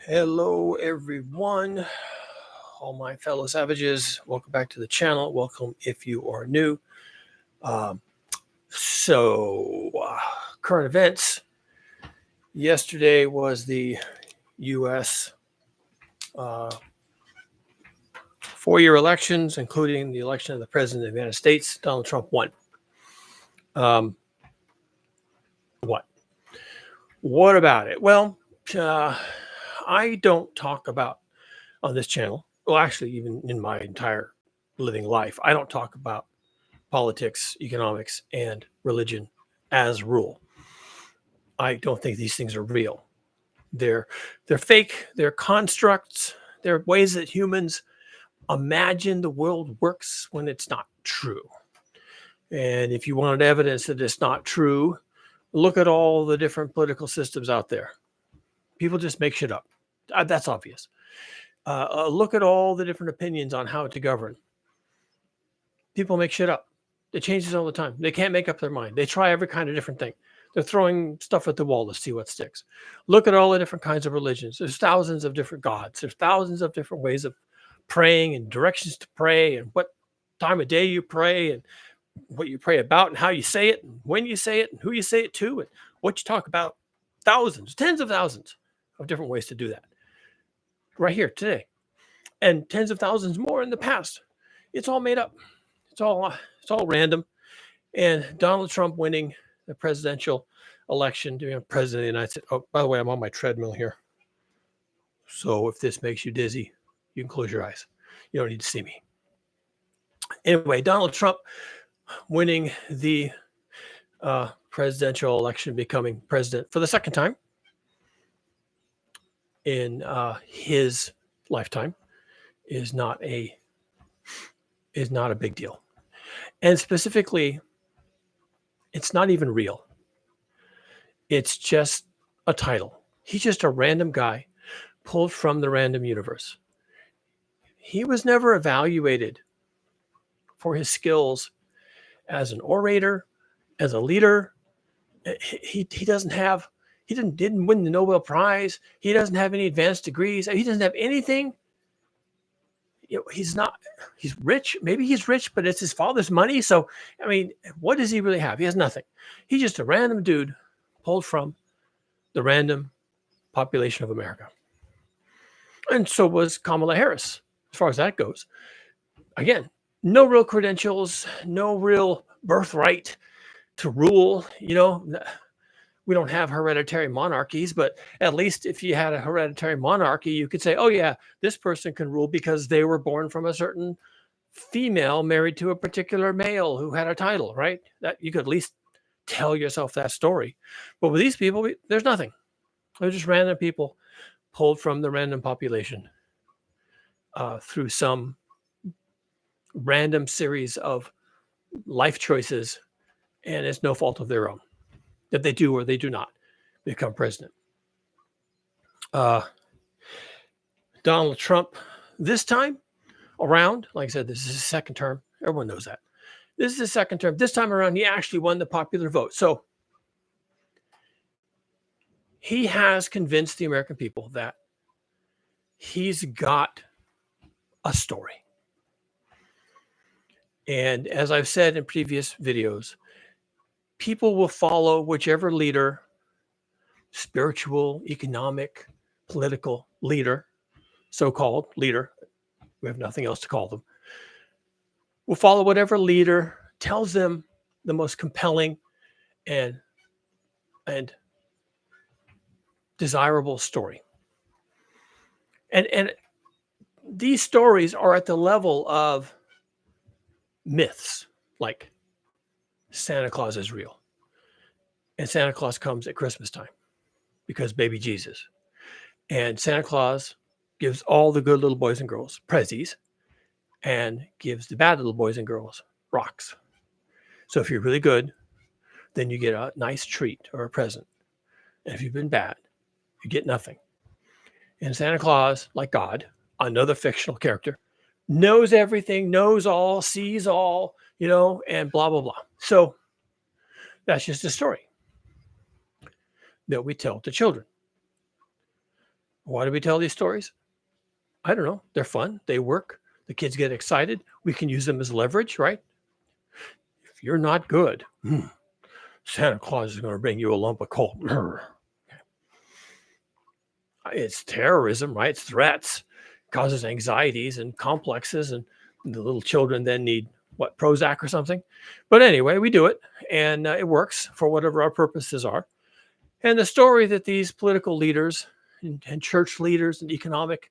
Hello, everyone, all my fellow savages. Welcome back to the channel. Welcome if you are new. Um, so, current events. Yesterday was the U.S. 4-year elections, including the election of the President of the United States. Donald Trump won. What? What about it? Well, I don't talk about on this channel. Well, actually, even in my entire living life, I don't talk about politics, economics, and religion as rule. I don't think these things are real. They're fake. They're constructs. They're ways that humans imagine the world works when it's not true. And if you wanted evidence that it's not true, look at all the different political systems out there. People just make shit up. That's obvious. Look at all the different opinions on how to govern. People make shit up. It changes all the time. They can't make up their mind. They try every kind of different thing. They're throwing stuff at the wall to see what sticks. Look at all the different kinds of religions. There's thousands of different gods. There's thousands of different ways of praying and directions to pray and what time of day you pray and what you pray about and how you say it and when you say it and who you say it to and what you talk about. Thousands, tens of thousands of different ways to do that right here today, and tens of thousands more in the past. It's all made up. It's all random. And Donald Trump winning the presidential election to be president of the United States. Oh, by the way, I'm on my treadmill here. So if this makes you dizzy, you can close your eyes. You don't need to see me. Anyway, Donald Trump winning the presidential election, becoming president for the second time in his lifetime is not a big deal. And specifically, it's not even real. It's just a title. He's just a random guy pulled from the random universe. He was never evaluated for his skills as an orator, as a leader. He didn't win the Nobel Prize. He doesn't have any advanced degrees. He doesn't have anything. He's rich. Maybe he's rich, but it's his father's money. So, I mean, what does he really have? He has nothing. He's just a random dude pulled from the random population of America. And so was Kamala Harris, as far as that goes. Again, no real credentials, no real birthright to rule. We don't have hereditary monarchies, but at least if you had a hereditary monarchy, you could say, oh yeah, this person can rule because they were born from a certain female married to a particular male who had a title, right? That you could at least tell yourself that story. But with these people, there's nothing. They're just random people pulled from the random population through some random series of life choices, and it's no fault of their own that they do or they do not become president. Donald Trump, this time around, like I said, this is his second term. Everyone knows that. This is his second term. This time around, he actually won the popular vote. So he has convinced the American people that he's got a story. And as I've said in previous videos, people will follow whichever leader, spiritual, economic, political leader, so-called leader, we have nothing else to call them, will follow whatever leader tells them the most compelling and desirable story. And these stories are at the level of myths, like Santa Claus is real. And Santa Claus comes at Christmas time because baby Jesus. And Santa Claus gives all the good little boys and girls prezzies and gives the bad little boys and girls rocks. So if you're really good, then you get a nice treat or a present. And if you've been bad, you get nothing. And Santa Claus, like God, another fictional character, knows everything, knows all, sees all, and blah, blah, blah. So that's just a story that we tell to children. Why do we tell these stories? I don't know. They're fun. They work. The kids get excited. We can use them as leverage, right? If you're not good, Santa Claus is going to bring you a lump of coal. It's terrorism, right? It's threats, causes anxieties and complexes, and the little children then need what, Prozac or something. But anyway, we do it, and it works for whatever our purposes are. And the story that these political leaders and church leaders and economic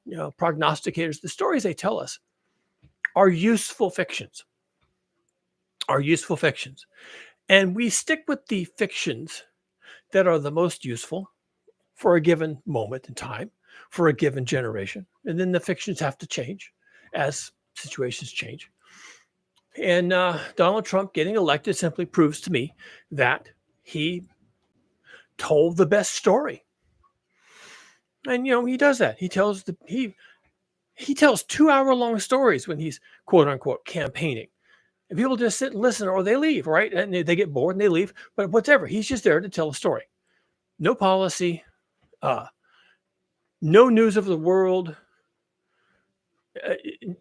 prognosticators, the stories they tell us are useful fictions, And we stick with the fictions that are the most useful for a given moment in time, for a given generation. And then the fictions have to change as situations change. And Donald Trump getting elected simply proves to me that he told the best story. And he does that. He tells 2-hour-long stories when he's quote unquote campaigning. And people just sit and listen, or they leave, right? And they get bored and they leave. But whatever, he's just there to tell a story. No policy, no news of the world,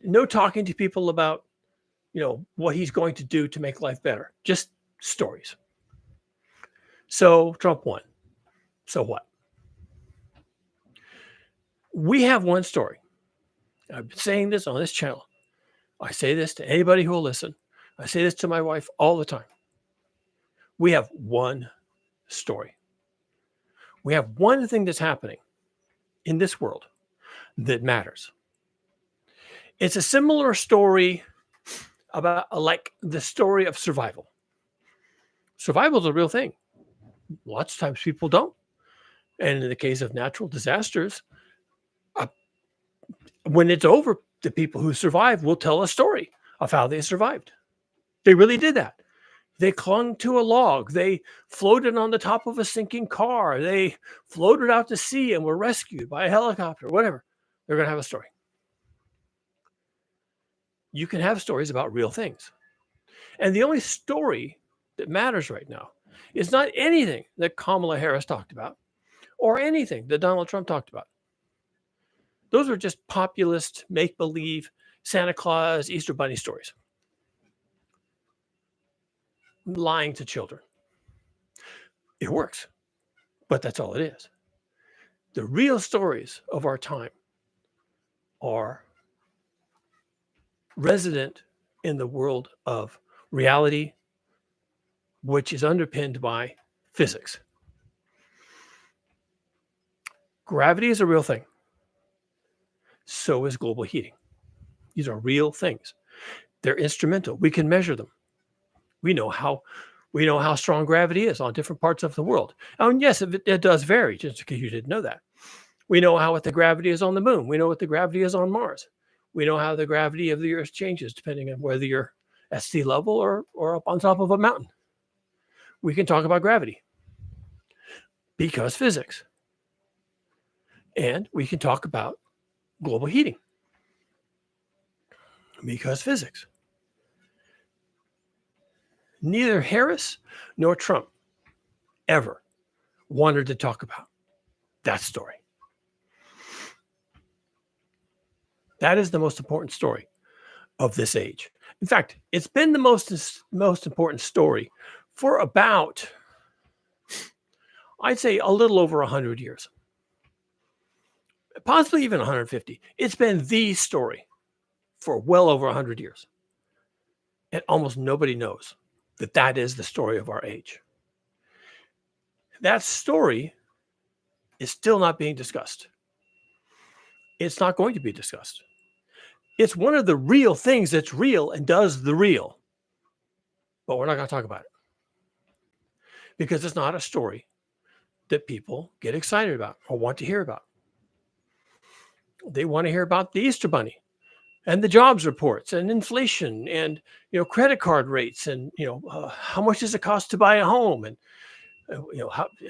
no talking to people about, what he's going to do to make life better. Just stories. So Trump won. So what? We have one story. I've been saying this on this channel. I say this to anybody who will listen. I say this to my wife all the time. We have one story. We have one thing that's happening in this world that matters. It's a similar story about like the story of survival. Survival is a real thing. Lots of times people don't. And in the case of natural disasters, when it's over, the people who survive will tell a story of how they survived. They really did that. They clung to a log. They floated on the top of a sinking car. They floated out to sea and were rescued by a helicopter, whatever. They're going to have a story. You can have stories about real things. And the only story that matters right now is not anything that Kamala Harris talked about or anything that Donald Trump talked about. Those are just populist, make-believe, Santa Claus, Easter Bunny stories. Lying to children. It works, but that's all it is. The real stories of our time are resident in the world of reality, which is underpinned by physics. Gravity is a real thing. So is global heating. These are real things. They're instrumental. We can measure them. We know how strong gravity is on different parts of the world. And yes, it does vary, just because you didn't know that. We know what the gravity is on the moon. We know what the gravity is on Mars. We know how the gravity of the Earth changes depending on whether you're at sea level or up on top of a mountain. We can talk about gravity because physics. And we can talk about global heating because physics. Neither Harris nor Trump ever wanted to talk about that story. That is the most important story of this age. In fact, it's been the most important story for about, I'd say, a little over 100 years. Possibly even 150. It's been the story for well over 100 years. And almost nobody knows that is the story of our age. That story is still not being discussed. It's not going to be discussed. It's one of the real things that's real and does the real. But we're not going to talk about it. Because it's not a story that people get excited about or want to hear about. They want to hear about the Easter Bunny and the jobs reports and inflation and credit card rates and how much does it cost to buy a home and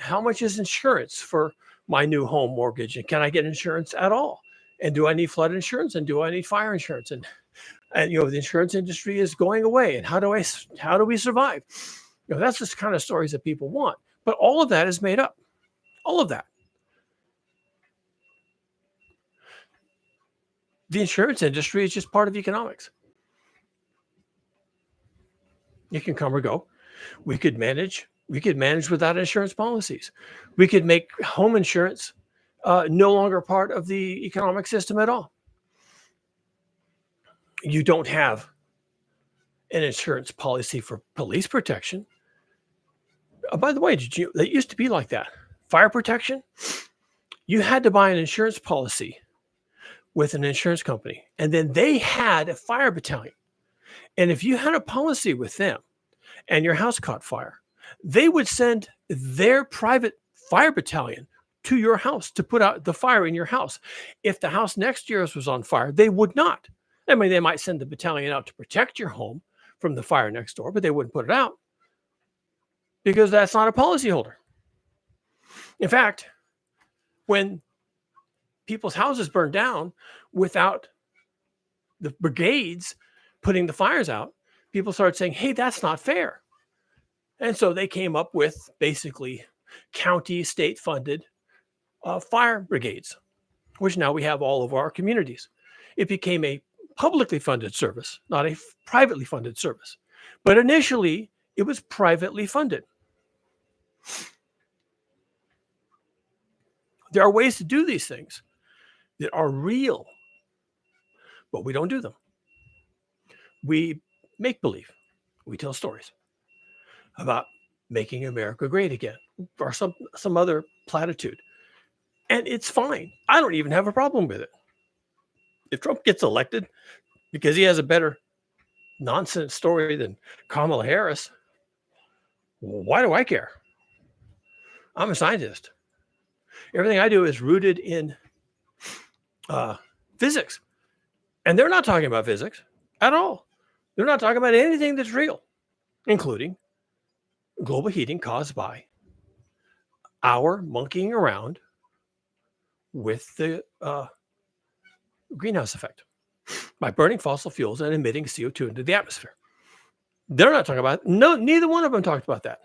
how much is insurance for my new home mortgage and can I get insurance at all and do I need flood insurance and do I need fire insurance and the insurance industry is going away and how do we survive? That's the kind of stories that people want, but all of that is made up. All of that. The insurance industry is just part of economics. It can come or go. We could manage. We could manage without insurance policies. We could make home insurance no longer part of the economic system at all. You don't have an insurance policy for police protection. By the way, it used to be like that. Fire protection, you had to buy an insurance policy with an insurance company, and then they had a fire battalion. And if you had a policy with them and your house caught fire, they would send their private fire battalion to your house to put out the fire in your house. If the house next to yours was on fire, they would not. I mean, they might send the battalion out to protect your home from the fire next door, but they wouldn't put it out because that's not a policyholder. In fact, when people's houses burned down without the brigades putting the fires out, people started saying, hey, that's not fair. And so they came up with basically county, state-funded fire brigades, which now we have all over our communities. It became a publicly funded service, not a privately funded service. But initially, it was privately funded. There are ways to do these things that are real, but we don't do them. We make believe. We tell stories about making America great again or some other platitude. And it's fine. I don't even have a problem with it. If Trump gets elected because he has a better nonsense story than Kamala Harris, why do I care? I'm a scientist. Everything I do is rooted in physics. And they're not talking about physics at all. They're not talking about anything that's real, including global heating caused by our monkeying around with the greenhouse effect by burning fossil fuels and emitting CO2 into the atmosphere. They're not talking about it. No, neither one of them talked about that.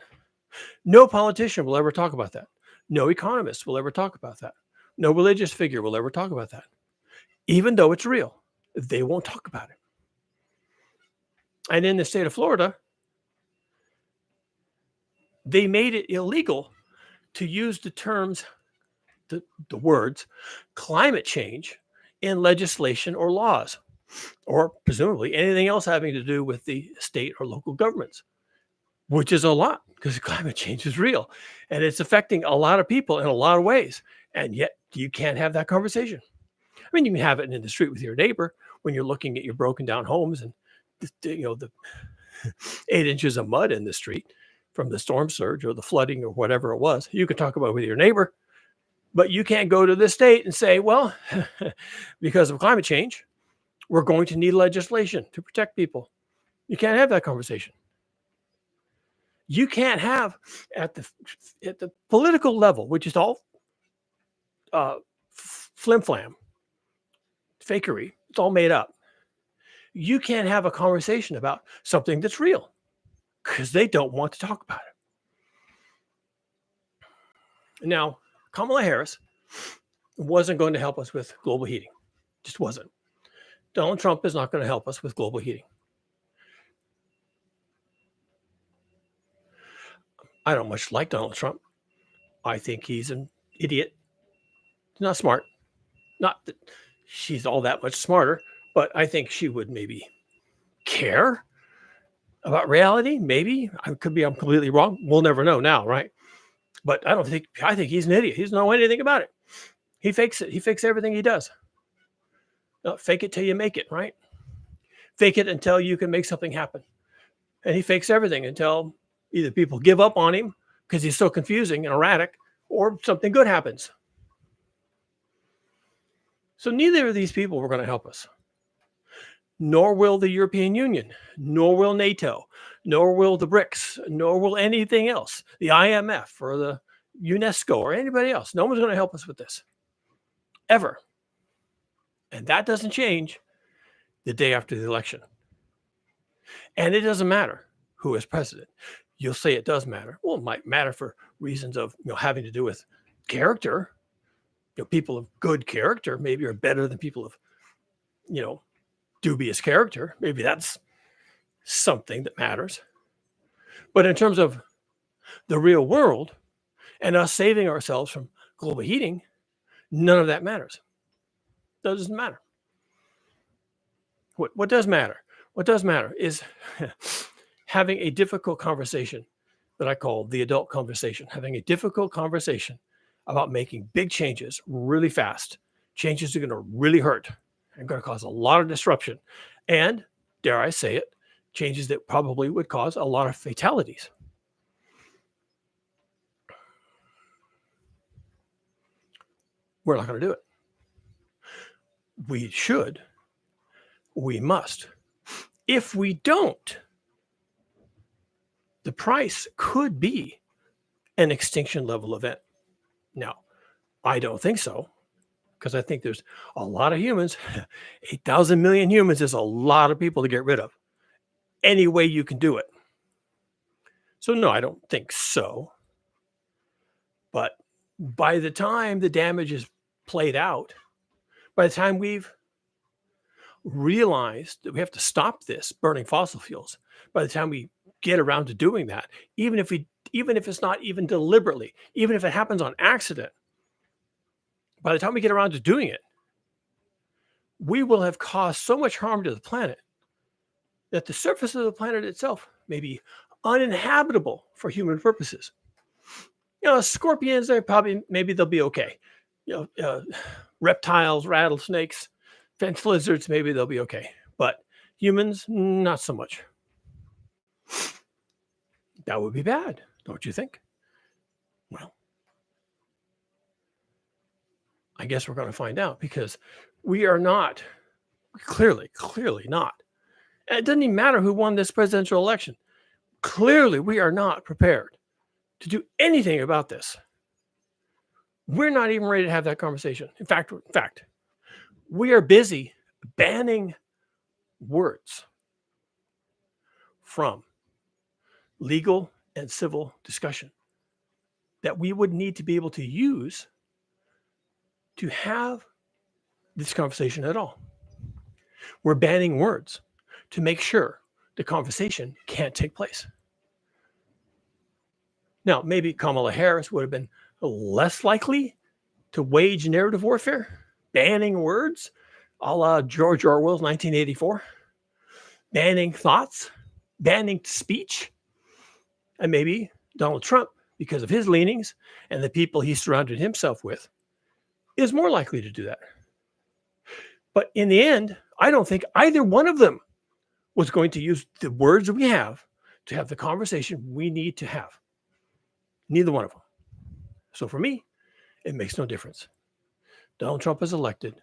No politician will ever talk about that. No economist will ever talk about that. No religious figure will ever talk about that. Even though it's real, they won't talk about it. And in the state of Florida, they made it illegal to use the terms, the words, climate change in legislation or laws, or presumably anything else having to do with the state or local governments, which is a lot because climate change is real and it's affecting a lot of people in a lot of ways. And yet you can't have that conversation. I mean, you can have it in the street with your neighbor when you're looking at your broken down homes and the 8 inches of mud in the street from the storm surge or the flooding or whatever it was. You can talk about it with your neighbor, but you can't go to the state and say, well, because of climate change, we're going to need legislation to protect people. You can't have that conversation. You can't have at the political level, which is all flim-flam, fakery. It's all made up. You can't have a conversation about something that's real because they don't want to talk about it. Now, Kamala Harris wasn't going to help us with global heating. Just wasn't. Donald Trump is not going to help us with global heating. I don't much like Donald Trump. I think he's an idiot. He's not smart. Not that she's all that much smarter, but I think she would maybe care about reality. Maybe. I'm completely wrong. We'll never know now, right? But I think he's an idiot. He doesn't know anything about it. He fakes it. He fakes everything he does. No, fake it till you make it, right? Fake it until you can make something happen. And he fakes everything until either people give up on him because he's so confusing and erratic, or something good happens. So neither of these people were going to help us. Nor will the European Union, nor will NATO, nor will the BRICS, nor will anything else, the IMF or the UNESCO or anybody else. No one's going to help us with this, ever. And that doesn't change the day after the election. And it doesn't matter who is president. You'll say it does matter. Well, it might matter for reasons of having to do with character. People of good character maybe are better than people of dubious character. Maybe that's something that matters. But in terms of the real world and us saving ourselves from global heating, none of that matters. That doesn't matter. What does matter? What does matter is having a difficult conversation that I call the adult conversation, having a difficult conversation about making big changes really fast. Changes are going to really hurt and going to cause a lot of disruption. And, dare I say it, changes that probably would cause a lot of fatalities. We're not going to do it. We should. We must. If we don't, the price could be an extinction level event. Now, I don't think so, because I think there's a lot of humans. 8,000 million humans is a lot of people to get rid of. Any way you can do it. So no, I don't think so. But by the time the damage is played out, by the time we've realized that we have to stop this burning fossil fuels, by the time we get around to doing that, even if it's not even deliberately, even if it happens on accident, by the time we get around to doing it, we will have caused so much harm to the planet that the surface of the planet itself may be uninhabitable for human purposes. Scorpions, maybe they'll be okay. Reptiles, rattlesnakes, fence lizards, maybe they'll be okay. But humans, not so much. That would be bad, don't you think? Well, I guess we're going to find out, because we are not, clearly not. And it doesn't even matter who won this presidential election. Clearly, we are not prepared to do anything about this. We're not even ready to have that conversation. In fact, we are busy banning words from legal and civil discussion that we would need to be able to use to have this conversation at all. We're banning words to make sure the conversation can't take place. Now, maybe Kamala Harris would have been less likely to wage narrative warfare, banning words, a la George Orwell's 1984, banning thoughts, banning speech. And maybe Donald Trump, because of his leanings and the people he surrounded himself with, is more likely to do that. But in the end, I don't think either one of them was going to use the words we have to have the conversation we need to have. Neither one of them. So for me, it makes no difference. Donald Trump is elected.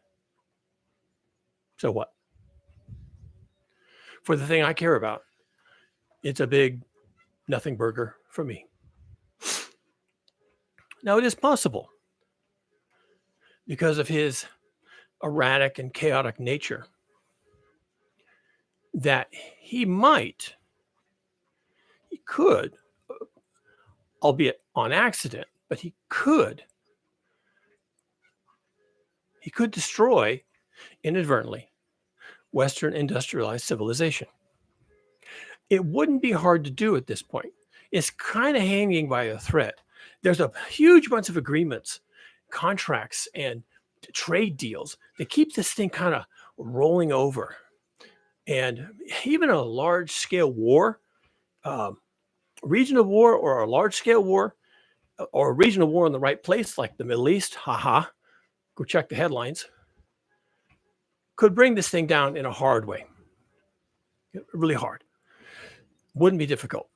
So what? For the thing I care about, it's a big nothing burger for me. Now, it is possible, because of his erratic and chaotic nature, that he could, albeit on accident, but he could destroy inadvertently Western industrialized civilization. It wouldn't be hard to do at this point. It's kind of hanging by a thread. There's a huge bunch of agreements, contracts, and trade deals that keep this thing kind of rolling over. And even a large-scale war, regional war, or a large-scale war, or a regional war in the right place, like the Middle East, go check the headlines, could bring this thing down in a hard way. Really hard. Wouldn't be difficult.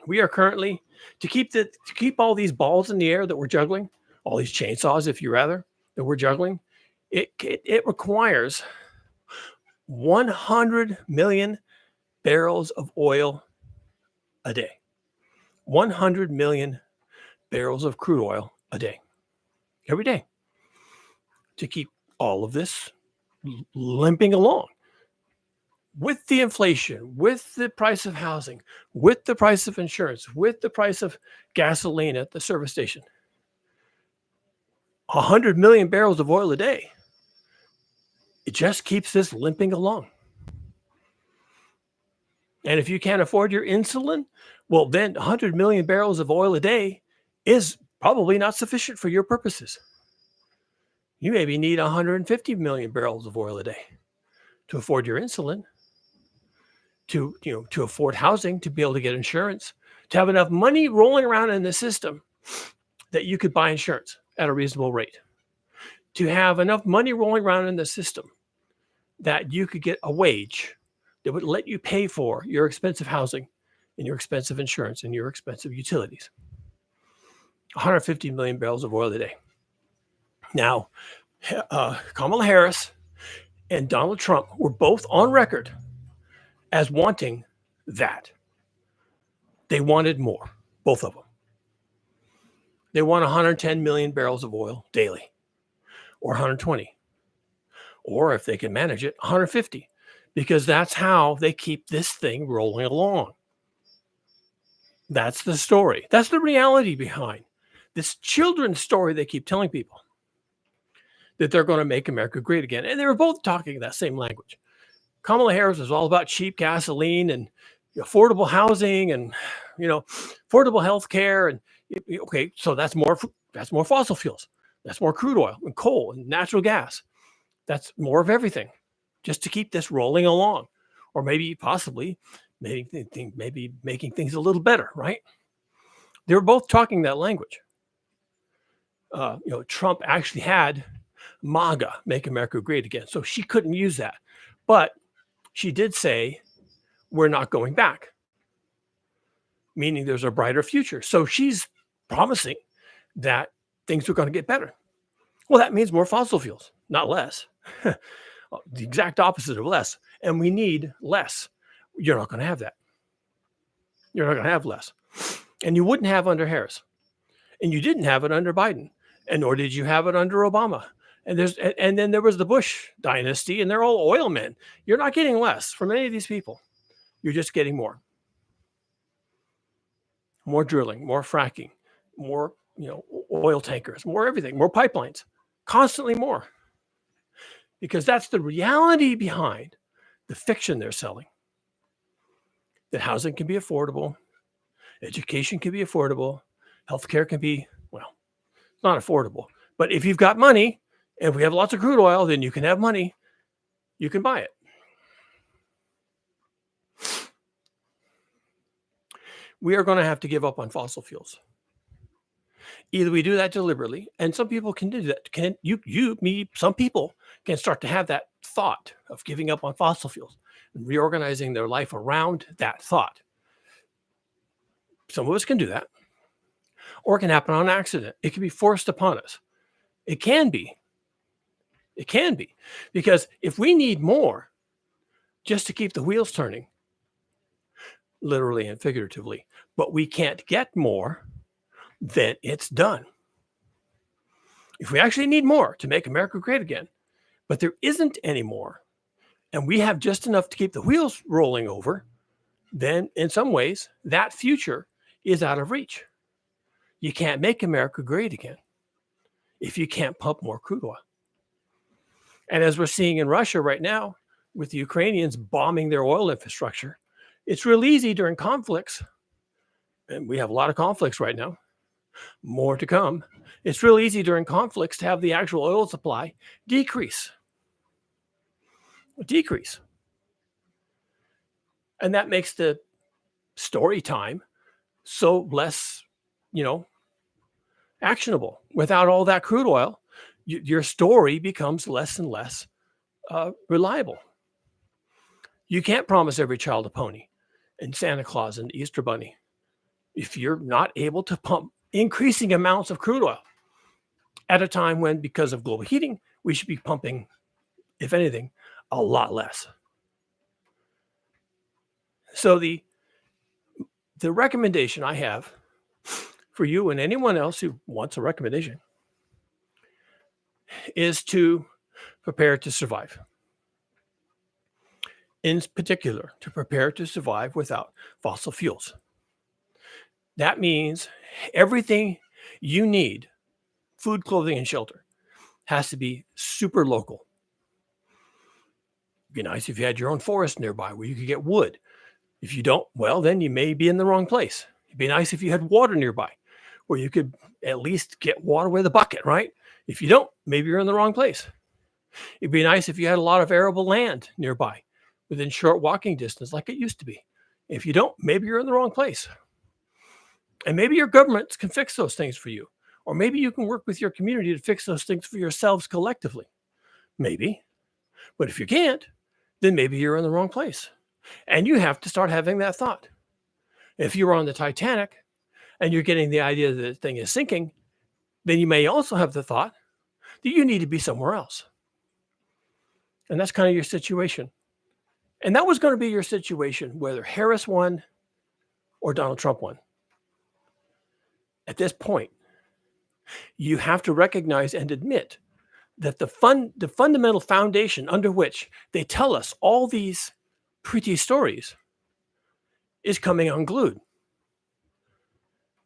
We are currently, to keep all these balls in the air that we're juggling, all these chainsaws, if you rather, that we're juggling, it requires 100 million barrels of oil a day. 100 million barrels of crude oil a day. Every day. To keep all of this limping along. With the inflation, with the price of housing, with the price of insurance, with the price of gasoline at the service station. 100 million barrels of oil a day. It just keeps this limping along. And if you can't afford your insulin, well, then 100 million barrels of oil a day is probably not sufficient for your purposes. You maybe need 150 million barrels of oil a day to afford your insulin, to afford housing, to be able to get insurance, to have enough money rolling around in the system that you could buy insurance at a reasonable rate, to have enough money rolling around in the system that you could get a wage that would let you pay for your expensive housing and your expensive insurance and your expensive utilities. 150 million barrels of oil a day. Now, Kamala Harris and Donald Trump were both on record as wanting that. They wanted more, both of them. They want 110 million barrels of oil daily, or 120, or if they can manage it, 150, because that's how they keep this thing rolling along. That's the story. That's the reality behind this children's story they keep telling people, that they're going to make America great again. And they were both talking that same language. Kamala Harris was all about cheap gasoline and affordable housing and, affordable health care. And okay, so that's more fossil fuels. That's more crude oil and coal and natural gas. That's more of everything, just to keep this rolling along, or maybe possibly maybe making things a little better, right? They were both talking that language. Trump actually had MAGA, Make America Great Again, so she couldn't use that. But she did say, we're not going back, meaning there's a brighter future. So she's promising that things are going to get better. Well, that means more fossil fuels, not less. The exact opposite of less. And we need less. You're not going to have that. You're not going to have less. And you wouldn't have under Harris. And you didn't have it under Biden. And nor did you have it under Obama. And then there was the Bush dynasty, and they're all oil men. You're not getting less from any of these people. You're just getting more. More drilling, more fracking, more, oil tankers, more everything, more pipelines, constantly more. Because that's the reality behind the fiction they're selling. That housing can be affordable, education can be affordable, healthcare can be, it's not affordable. But if you've got money, and if we have lots of crude oil, then you can have money, you can buy it. We are going to have to give up on fossil fuels. Either we do that deliberately, and some people can do that. Some people can start to have that thought of giving up on fossil fuels and reorganizing their life around that thought. Some of us can do that. Or it can happen on accident. It can be forced upon us. It can be. It can be. Because if we need more just to keep the wheels turning, literally and figuratively, but we can't get more, then it's done. If we actually need more to make America great again, but there isn't any more, and we have just enough to keep the wheels rolling over, then in some ways, that future is out of reach. You can't make America great again if you can't pump more crude oil. And as we're seeing in Russia right now, with the Ukrainians bombing their oil infrastructure, it's real easy during conflicts, and we have a lot of conflicts right now, more to come. It's real easy during conflicts to have the actual oil supply decrease. And that makes the story time so less, actionable. Without all that crude oil, your story becomes less and less reliable. You can't promise every child a pony and Santa Claus and Easter Bunny if you're not able to pump increasing amounts of crude oil at a time when, because of global heating, we should be pumping, if anything, a lot less. So the recommendation I have for you and anyone else who wants a recommendation is to prepare to survive. In particular, to prepare to survive without fossil fuels. That means everything you need, food, clothing, and shelter, has to be super local. It'd be nice if you had your own forest nearby where you could get wood. If you don't, well, then you may be in the wrong place. It'd be nice if you had water nearby where you could at least get water with a bucket, right? If you don't, maybe you're in the wrong place. It'd be nice if you had a lot of arable land nearby within short walking distance like it used to be. If you don't, maybe you're in the wrong place. And maybe your governments can fix those things for you. Or maybe you can work with your community to fix those things for yourselves collectively. Maybe. But if you can't, then maybe you're in the wrong place. And you have to start having that thought. If you're on the Titanic and you're getting the idea that the thing is sinking, then you may also have the thought that you need to be somewhere else. And that's kind of your situation. And that was going to be your situation, whether Harris won or Donald Trump won. At this point, you have to recognize and admit that the fundamental foundation under which they tell us all these pretty stories is coming unglued.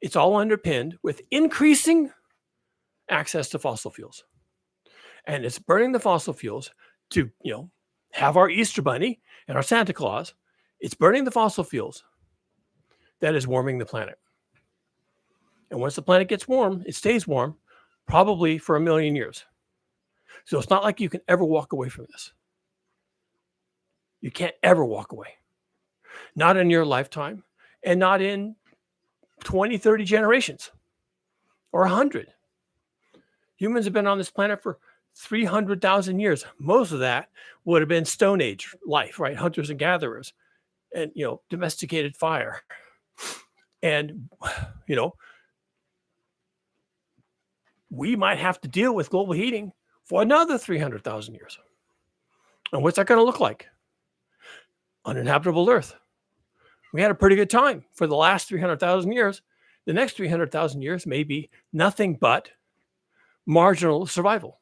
It's all underpinned with increasing access to fossil fuels. And it's burning the fossil fuels to, have our Easter Bunny and our Santa Claus. It's burning the fossil fuels that is warming the planet. And once the planet gets warm, it stays warm, probably for 1 million years. So it's not like you can ever walk away from this. You can't ever walk away. Not in your lifetime, and not in 20, 30 generations, or 100. Humans have been on this planet for 300,000 years. Most of that would have been Stone Age life, right? Hunters and gatherers, and, domesticated fire. And, we might have to deal with global heating for another 300,000 years. And what's that going to look like? Uninhabitable Earth. We had a pretty good time for the last 300,000 years. The next 300,000 years may be nothing but marginal survival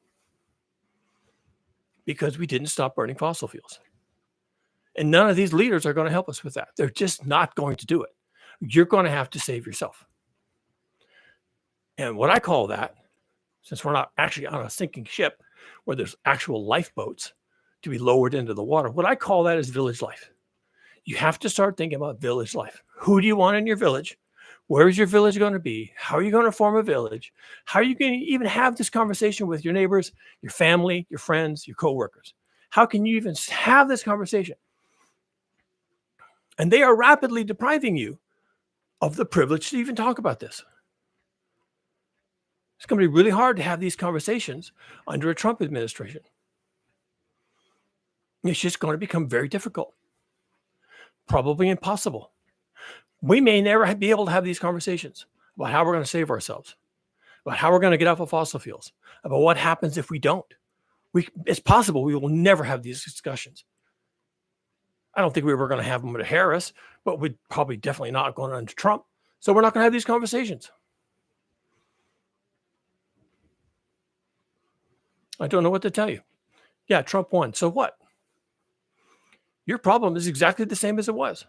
because we didn't stop burning fossil fuels. And none of these leaders are going to help us with that. They're just not going to do it. You're going to have to save yourself. And what I call that, since we're not actually on a sinking ship where there's actual lifeboats to be lowered into the water, what I call that is village life. You have to start thinking about village life. Who do you want in your village? Where is your village going to be? How are you going to form a village? How are you going to even have this conversation with your neighbors, your family, your friends, your coworkers? How can you even have this conversation? And they are rapidly depriving you of the privilege to even talk about this. It's going to be really hard to have these conversations under a Trump administration. It's just going to become very difficult, probably impossible. We may never be able to have these conversations about how we're going to save ourselves, about how we're going to get off of fossil fuels, about what happens if we don't. It's possible we will never have these discussions. I don't think we were going to have them with Harris, but we'd probably definitely not going under Trump. So we're not going to have these conversations. I don't know what to tell you. Yeah, Trump won. So what? Your problem is exactly the same as it was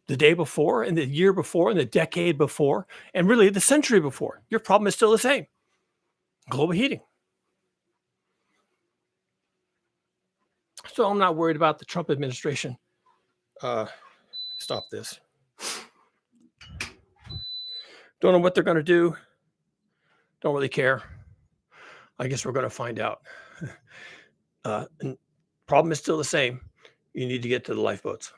the day before and the year before and the decade before and really the century before. Your problem is still the same. Global heating. So I'm not worried about the Trump administration. Stop this. Don't know what they're going to do. Don't really care. I guess we're going to find out. And problem is still the same. You need to get to the lifeboats.